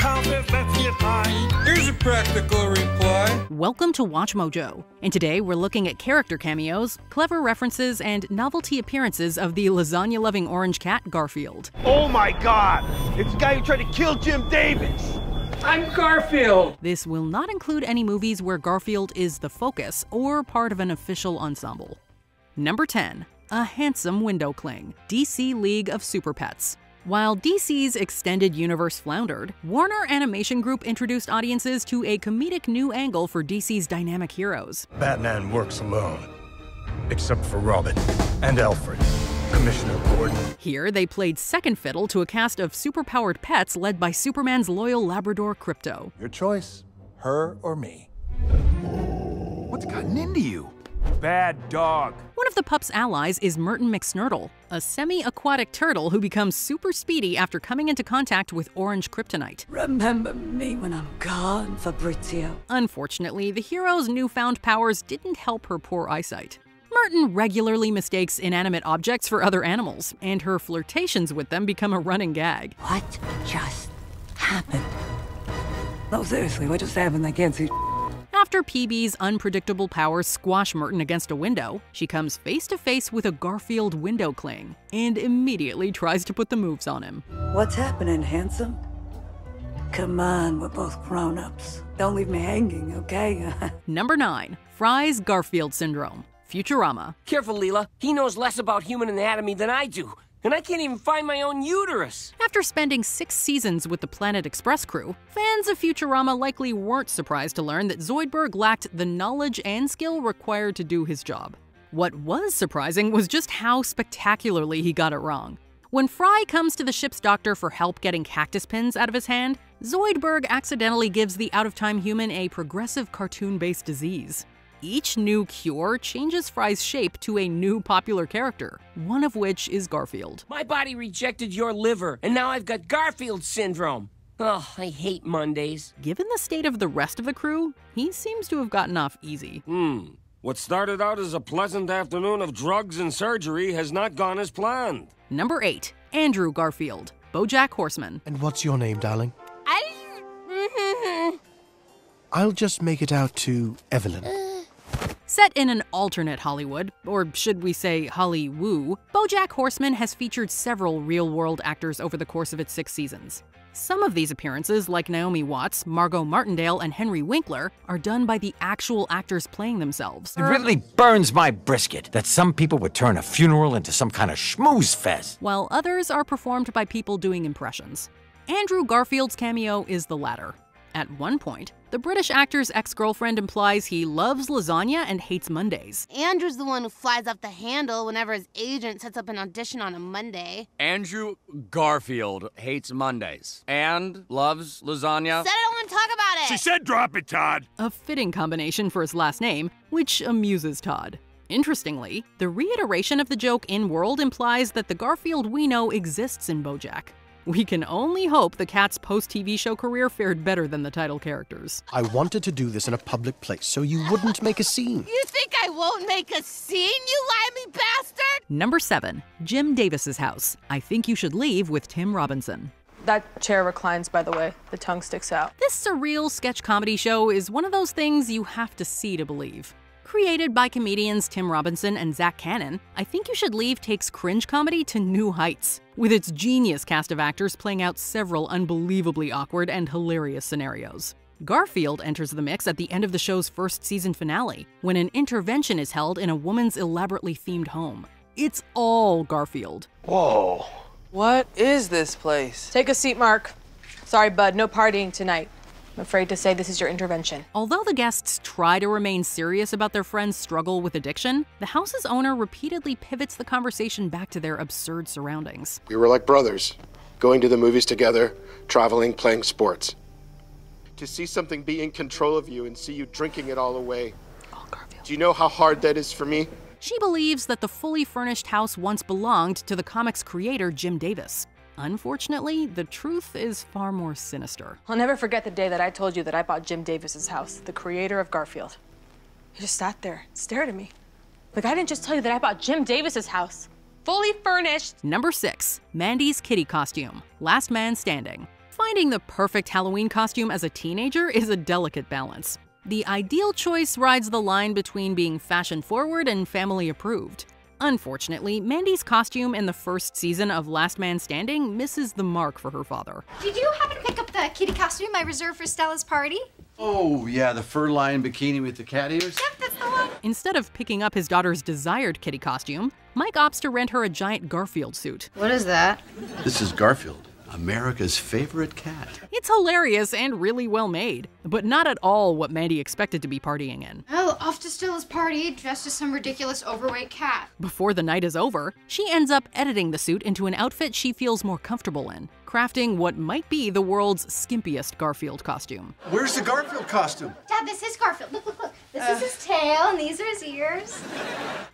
houses, let's get high. Here's a practical reply. Welcome to WatchMojo, and today we're looking at character cameos, clever references, and novelty appearances of the lasagna-loving orange cat, Garfield. Oh my God! It's the guy who tried to kill Jim Davis! I'm Garfield. This will not include any movies where Garfield is the focus or part of an official ensemble. Number 10. A handsome window cling, DC League of Super Pets. While DC's extended universe floundered, Warner Animation Group introduced audiences to a comedic new angle for DC's dynamic heroes. Batman works alone, except for Robin and Alfred, Commissioner Gordon. Here, they played second fiddle to a cast of superpowered pets led by Superman's loyal Labrador Crypto. Your choice, her or me. What's gotten into you? Bad dog. One of the pup's allies is Merton McSnurtle, a semi-aquatic turtle who becomes super speedy after coming into contact with orange kryptonite. Remember me when I'm gone, Fabrizio. Unfortunately, the hero's newfound powers didn't help her poor eyesight. Merton regularly mistakes inanimate objects for other animals, and her flirtations with them become a running gag. What just happened? No, seriously, what just happened? I can't see. After PB's unpredictable powers squash Merton against a window, she comes face to face with a Garfield window cling and immediately tries to put the moves on him. What's happening, handsome? Come on, we're both grown-ups. Don't leave me hanging, okay? Number 9. Fry's Garfield Syndrome, Futurama. Careful, Leela. He knows less about human anatomy than I do. And I can't even find my own uterus. After spending 6 seasons with the Planet Express crew, fans of Futurama likely weren't surprised to learn that Zoidberg lacked the knowledge and skill required to do his job. What was surprising was just how spectacularly he got it wrong. When Fry comes to the ship's doctor for help getting cactus pins out of his hand, Zoidberg accidentally gives the out-of-time human a progressive cartoon-based disease. Each new cure changes Fry's shape to a new popular character, one of which is Garfield. My body rejected your liver, and now I've got Garfield syndrome. Oh, I hate Mondays. Given the state of the rest of the crew, he seems to have gotten off easy. What started out as a pleasant afternoon of drugs and surgery has not gone as planned. Number 8. Andrew Garfield, BoJack Horseman. And what's your name, darling? I'll just make it out to Evelyn. Set in an alternate Hollywood, or should we say Holly-woo, BoJack Horseman has featured several real-world actors over the course of its 6 seasons. Some of these appearances, like Naomi Watts, Margot Martindale, and Henry Winkler, are done by the actual actors playing themselves. It really burns my brisket that some people would turn a funeral into some kind of schmooze fest. While others are performed by people doing impressions. Andrew Garfield's cameo is the latter. At one point, the British actor's ex-girlfriend implies he loves lasagna and hates Mondays. Andrew's the one who flies off the handle whenever his agent sets up an audition on a Monday. Andrew Garfield hates Mondays and loves lasagna. Said I don't want to talk about it! She said drop it, Todd! A fitting combination for his last name, which amuses Todd. Interestingly, the reiteration of the joke in-world implies that the Garfield we know exists in BoJack. We can only hope the cat's post-TV show career fared better than the title characters. I wanted to do this in a public place so you wouldn't make a scene. You think I won't make a scene, you limey bastard? Number 7. Jim Davis's House, I Think You Should Leave with Tim Robinson. That chair reclines, by the way. The tongue sticks out. This surreal sketch comedy show is one of those things you have to see to believe. Created by comedians Tim Robinson and Zach Cannon, I Think You Should Leave takes cringe comedy to new heights, with its genius cast of actors playing out several unbelievably awkward and hilarious scenarios. Garfield enters the mix at the end of the show's first season finale, when an intervention is held in a woman's elaborately themed home. It's all Garfield. Whoa. What is this place? Take a seat, Mark. Sorry, bud, no partying tonight. I'm afraid to say this is your intervention. Although the guests try to remain serious about their friend's struggle with addiction, the house's owner repeatedly pivots the conversation back to their absurd surroundings. We were like brothers, going to the movies together, traveling, playing sports. To see something be in control of you and see you drinking it all away. Oh, Garfield. Do you know how hard that is for me? She believes that the fully furnished house once belonged to the comic's creator, Jim Davis. Unfortunately, the truth is far more sinister. I'll never forget the day that I told you that I bought Jim Davis's house, the creator of Garfield. He just sat there, stared at me. Like, I didn't just tell you that I bought Jim Davis's house, fully furnished. Number 6. Mandy's kitty costume, Last Man Standing. Finding the perfect Halloween costume as a teenager is a delicate balance. The ideal choice rides the line between being fashion-forward and family-approved. Unfortunately, Mandy's costume in the first season of Last Man Standing misses the mark for her father. Did you happen to pick up the kitty costume I reserved for Stella's party? Oh, yeah, the fur-lined bikini with the cat ears? Yep, that's the one. Instead of picking up his daughter's desired kitty costume, Mike opts to rent her a giant Garfield suit. What is that? This is Garfield, America's favorite cat. It's hilarious and really well made, but not at all what Mandy expected to be partying in. Oh, off to Stella's party, dressed as some ridiculous overweight cat. Before the night is over, she ends up editing the suit into an outfit she feels more comfortable in, crafting what might be the world's skimpiest Garfield costume. Where's the Garfield costume? Dad, this is Garfield. Look, look, look. This is his tail, and these are his ears.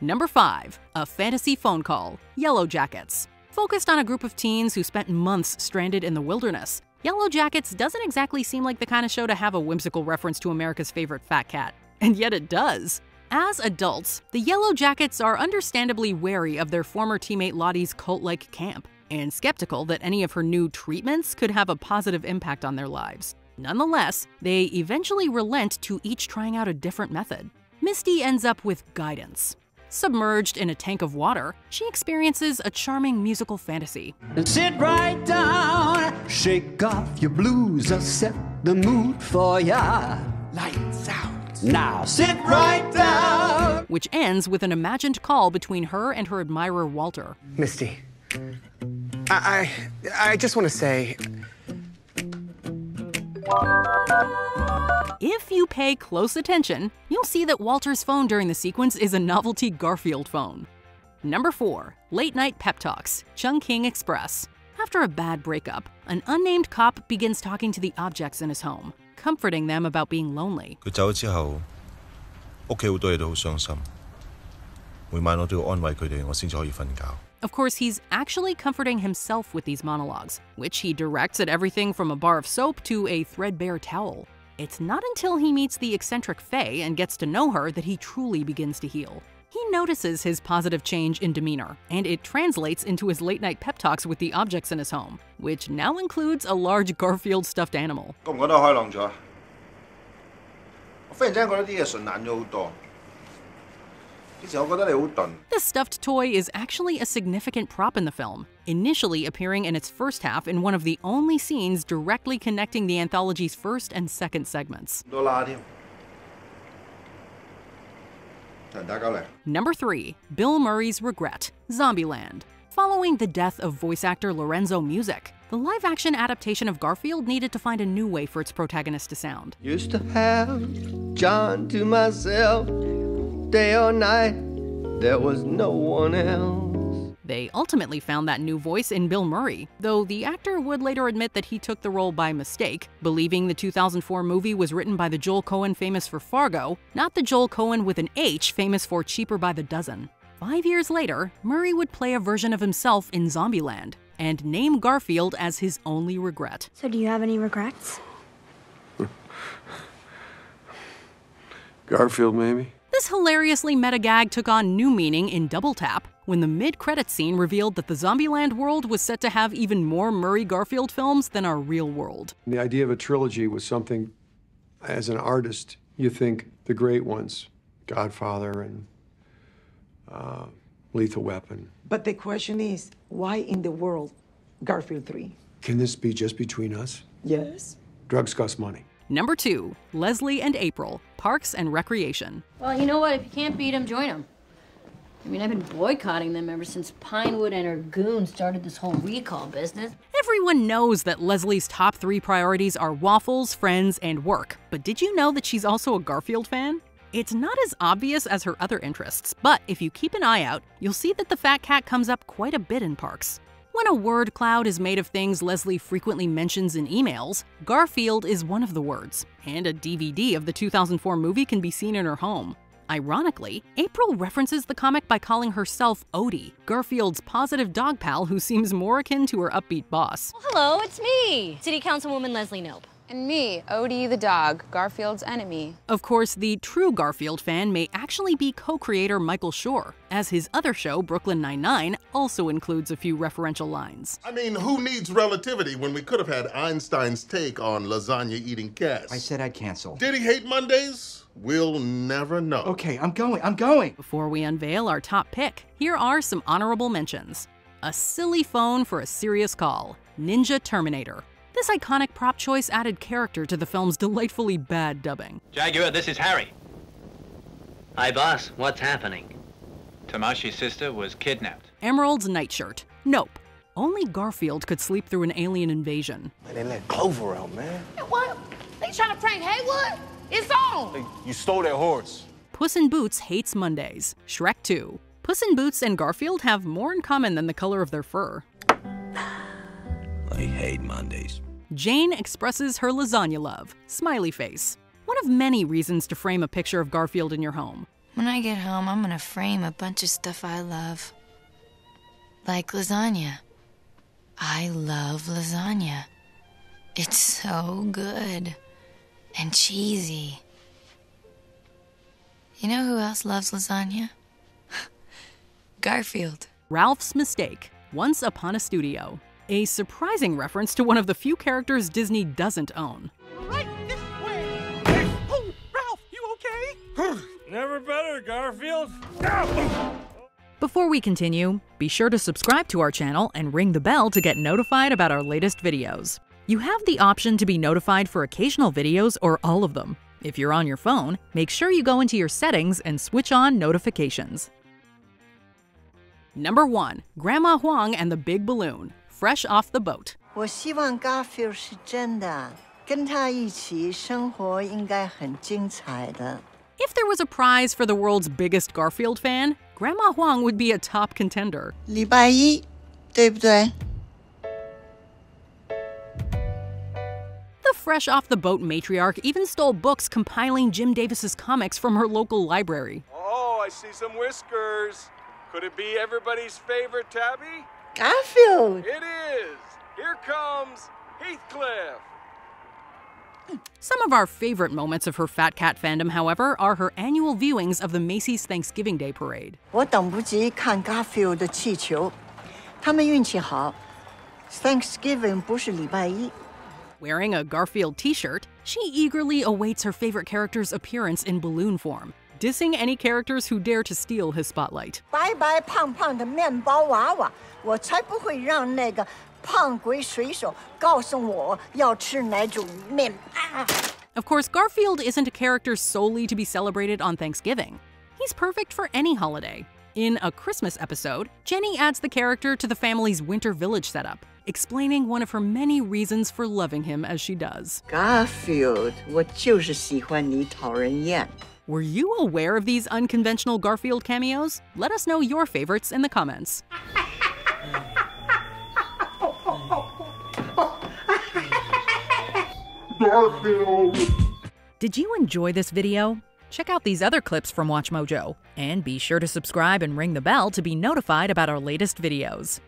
Number 5. A fantasy phone call, Yellowjackets. Focused on a group of teens who spent months stranded in the wilderness, Yellowjackets doesn't exactly seem like the kind of show to have a whimsical reference to America's favorite fat cat. And yet it does. As adults, the Yellowjackets are understandably wary of their former teammate Lottie's cult-like camp, and skeptical that any of her new treatments could have a positive impact on their lives. Nonetheless, they eventually relent to each trying out a different method. Misty ends up with guidance. Submerged in a tank of water, she experiences a charming musical fantasy. Sit right down, shake off your blues, I'll set the mood for ya. Lights out. Now sit right down. Which ends with an imagined call between her and her admirer Walter. Misty, I just want to say... If you pay close attention, you'll see that Walter's phone during the sequence is a novelty Garfield phone. Number 4. Late Night Pep Talks, Chungking Express. After a bad breakup, an unnamed cop begins talking to the objects in his home, comforting them about being lonely. 佢走之後，屋企好多嘢都好傷心。每晚我都要安慰佢哋，我先至可以瞓覺。 Of course, he's actually comforting himself with these monologues, which he directs at everything from a bar of soap to a threadbare towel. It's not until he meets the eccentric Faye and gets to know her that he truly begins to heal. He notices his positive change in demeanor, and it translates into his late-night pep talks with the objects in his home, which now includes a large Garfield stuffed animal. 覺唔覺得開朗咗？我忽然之間覺得啲嘢順眼咗好多。 This stuffed toy is actually a significant prop in the film, initially appearing in its first half in one of the only scenes directly connecting the anthology's first and second segments. Number 3. Bill Murray's Regret, Zombieland. Following the death of voice actor Lorenzo Music, the live-action adaptation of Garfield needed to find a new way for its protagonist to sound. Used to have John to myself. Day or night, there was no one else. They ultimately found that new voice in Bill Murray, though the actor would later admit that he took the role by mistake, believing the 2004 movie was written by the Joel Cohen famous for Fargo, not the Joel Cohen with an H famous for Cheaper by the Dozen. 5 years later, Murray would play a version of himself in Zombieland, and name Garfield as his only regret. So do you have any regrets? Garfield, maybe? This hilariously meta gag took on new meaning in Double Tap when the mid-credits scene revealed that the Zombieland world was set to have even more Murray Garfield films than our real world. The idea of a trilogy was something, as an artist, you think the great ones, Godfather and Lethal Weapon. But the question is, why in the world Garfield 3? Can this be just between us? Yes. Drugs cost money. Number 2. Leslie and April, Parks and Recreation. Well, you know what? If you can't beat them, join them. I mean, I've been boycotting them ever since Pinewood and her goons started this whole recall business. Everyone knows that Leslie's top 3 priorities are waffles, friends, and work. But did you know that she's also a Garfield fan? It's not as obvious as her other interests, but if you keep an eye out, you'll see that the fat cat comes up quite a bit in Parks. When a word cloud is made of things Leslie frequently mentions in emails, Garfield is one of the words, and a DVD of the 2004 movie can be seen in her home. Ironically, April references the comic by calling herself Odie, Garfield's positive dog pal who seems more akin to her upbeat boss. Well, hello, it's me, City Councilwoman Leslie Knope. And me, Odie the dog, Garfield's enemy. Of course, the true Garfield fan may actually be co-creator Michael Schur, as his other show, Brooklyn Nine-Nine, also includes a few referential lines. I mean, who needs relativity when we could have had Einstein's take on lasagna-eating cats? I said I'd cancel. Did he hate Mondays? We'll never know. Okay, I'm going. Before we unveil our top pick, here are some honorable mentions. A silly phone for a serious call, Ninja Terminator. This iconic prop choice added character to the film's delightfully bad dubbing. Jaguar, this is Harry. Hi, boss. What's happening? Tamashi's sister was kidnapped. Emerald's nightshirt. Nope. Only Garfield could sleep through an alien invasion. They let Clover out, man. What? They trying to prank Haywood? It's on! Hey, you stole their horse. Puss in Boots hates Mondays. Shrek 2. Puss in Boots and Garfield have more in common than the color of their fur. I hate Mondays. Jane expresses her lasagna love. Smiley face. One of many reasons to frame a picture of Garfield in your home. When I get home, I'm gonna frame a bunch of stuff I love. Like lasagna. I love lasagna. It's so good. And cheesy. You know who else loves lasagna? Garfield. Ralph's Mistake. Once Upon a Studio. A surprising reference to one of the few characters Disney doesn't own. Right this way! Oh, Ralph, you okay? Never better, Garfield. Before we continue, be sure to subscribe to our channel and ring the bell to get notified about our latest videos. You have the option to be notified for occasional videos or all of them. If you're on your phone, make sure you go into your settings and switch on notifications. Number 1. Grandma Huang and the Big Balloon. Fresh off the boat. 我希望 Garfield 是真的，跟他一起生活应该很精彩的。 If there was a prize for the world's biggest Garfield fan, Grandma Huang would be a top contender. 礼拜一，对不对？ The fresh off the boat matriarch even stole books compiling Jim Davis's comics from her local library. Oh, I see some whiskers. Could it be everybody's favorite Tabby? Garfield! It is! Here comes Heathcliff! Some of our favorite moments of her Fat Cat fandom, however, are her annual viewings of the Macy's Thanksgiving Day Parade. 我等不及看 Garfield 的气球，他们运气好。Thanksgiving 不是礼拜一。 Wearing a Garfield t-shirt, she eagerly awaits her favorite character's appearance in balloon form, dissing any characters who dare to steal his spotlight. 白白胖胖的面包娃娃，我才不会让那个胖鬼水手告诉我要吃哪种面。Of course, Garfield isn't a character solely to be celebrated on Thanksgiving. He's perfect for any holiday. In a Christmas episode, Jenny adds the character to the family's winter village setup, explaining one of her many reasons for loving him as she does. Garfield, 我就是喜欢你讨人厌。 Were you aware of these unconventional Garfield cameos? Let us know your favorites in the comments. Garfield! Did you enjoy this video? Check out these other clips from WatchMojo, and be sure to subscribe and ring the bell to be notified about our latest videos.